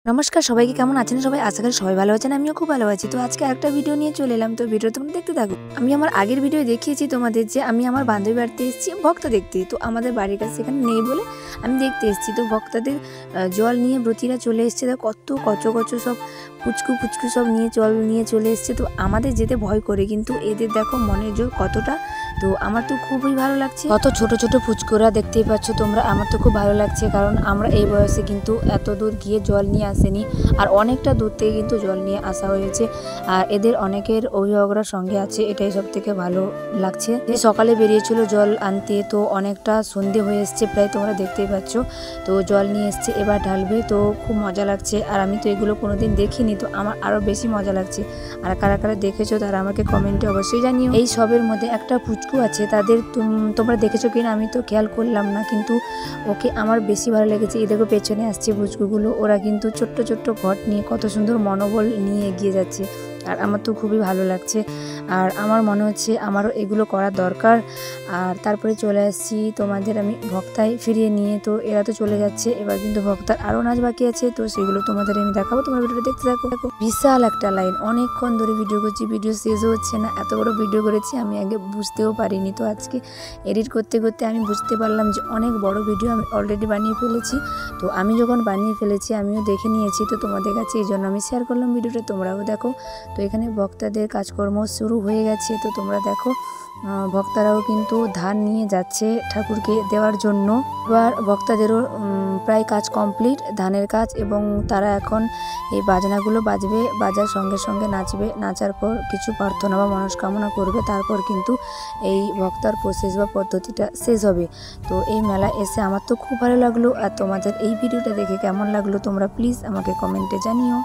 নমস্কার সবাইকে, কেমন আছেন সবাই? আশা করি সবাই ভালো আছেন, আমিও খুব ভালো আছি। তো আজকে একটা ভিডিও নিয়ে চলে এলাম। তো ভিডিও তোমরা দেখতে থাকো। আমি আমার আগের ভিডিও দেখিয়েছি তোমাদের যে আমি আমার বান্ধবী বাড়িতে এসেছি ভক্ত দেখতে। তো আমাদের বাড়ির কাছে এখানে নেই বলে আমি দেখতে এসেছি। তো ভক্তদের জল নিয়ে ব্রতীরা চলে এসছে। কত কচো কচো সব পুচকু পুচকু সব নিয়ে জল নিয়ে চলে এসছে। তো আমাদের যেতে ভয় করে, কিন্তু এদের দেখো মনের জোর কতটা। তো আমার তো খুবই ভালো লাগছে। কত ছোট ছোট পুচকুরা দেখতেই পাচ্ছ তোমরা। আমার তো খুব ভালো লাগছে, কারণ আমরা এই বয়সে কিন্তু এত দূর গিয়ে জল নিয়ে আসেনি, আর অনেকটা দূর থেকে কিন্তু জল নিয়ে আসা হয়েছে। আর এদের অনেকের অভিভাবকরা সঙ্গে আছে, এটাই সব থেকে ভালো লাগছে। যে সকালে বেরিয়েছিল জল আনতে, তো অনেকটা সন্ধে হয়ে এসছে প্রায়, তোমরা দেখতেই পাচ্ছ। তো জল নিয়ে এসছে, এবার ঢালবে। তো খুব মজা লাগছে, আর আমি তো এগুলো কোনোদিন দেখিনি, তো আমার আরও বেশি মজা লাগছে। আর কারা কারা দেখেছো তারা আমাকে কমেন্টে অবশ্যই জানিও। এই সবের মধ্যে একটা পুচকু আছে, তাদের তোমরা দেখেছো কিনা আমি তো খেয়াল করলাম না, কিন্তু ওকে আমার বেশি ভালো লেগেছে। এই দেখো পেছনে আসছে পুচকুগুলো, ওরা কিন্তু ছোট্ট ছোট্ট ঘট নিয়ে কত সুন্দর মনোবল নিয়ে এগিয়ে যাচ্ছে, আর আমার তো খুবই ভালো লাগছে। আর আমার মনে হচ্ছে আমারও এগুলো করা দরকার। আর তারপরে চলে আসছি তোমাদের আমি ভক্তায় ফিরিয়ে নিয়ে। তো এরা তো চলে যাচ্ছে, এবার কিন্তু ভক্তার আরও নাচ বাকি আছে, তো সেগুলো তোমাদের আমি দেখাবো। তোমার ভিডিওটা দেখতে থাকো। বিশাল একটা লাইন, অনেকক্ষণ ধরে ভিডিও করছি, ভিডিও শেষও হচ্ছে না। এত বড় ভিডিও করেছি আমি আগে বুঝতেও পারিনি। তো আজকে এডিট করতে করতে আমি বুঝতে পারলাম যে অনেক বড় ভিডিও আমি অলরেডি বানিয়ে ফেলেছি। তো আমি যখন বানিয়ে ফেলেছি আমিও দেখে নিয়েছি, তো তোমাদের কাছে এই জন্য আমি শেয়ার করলাম ভিডিওটা, তোমরাও দেখো। তো এখানে ভক্তদের কাজকর্ম শুরু হয়ে গেছে, তো তোমরা দেখো ভক্তরাও কিন্তু ধান নিয়ে যাচ্ছে ঠাকুরকে দেওয়ার জন্য। এবার ভক্তদেরও প্রায় কাজ কমপ্লিট, ধানের কাজ, এবং তারা এখন এই বাজনাগুলো বাজবে, বাজার সঙ্গে সঙ্গে নাচবে। নাচার পর কিছু প্রার্থনা বা মনস্কামনা করবে, তারপর কিন্তু এই ভক্তার প্রসেস বা পদ্ধতিটা শেষ হবে। তো এই মেলা এসে আমার তো খুব ভালো লাগলো। আর তোমাদের এই ভিডিওটা দেখে কেমন লাগলো তোমরা প্লিজ আমাকে কমেন্টে জানিও।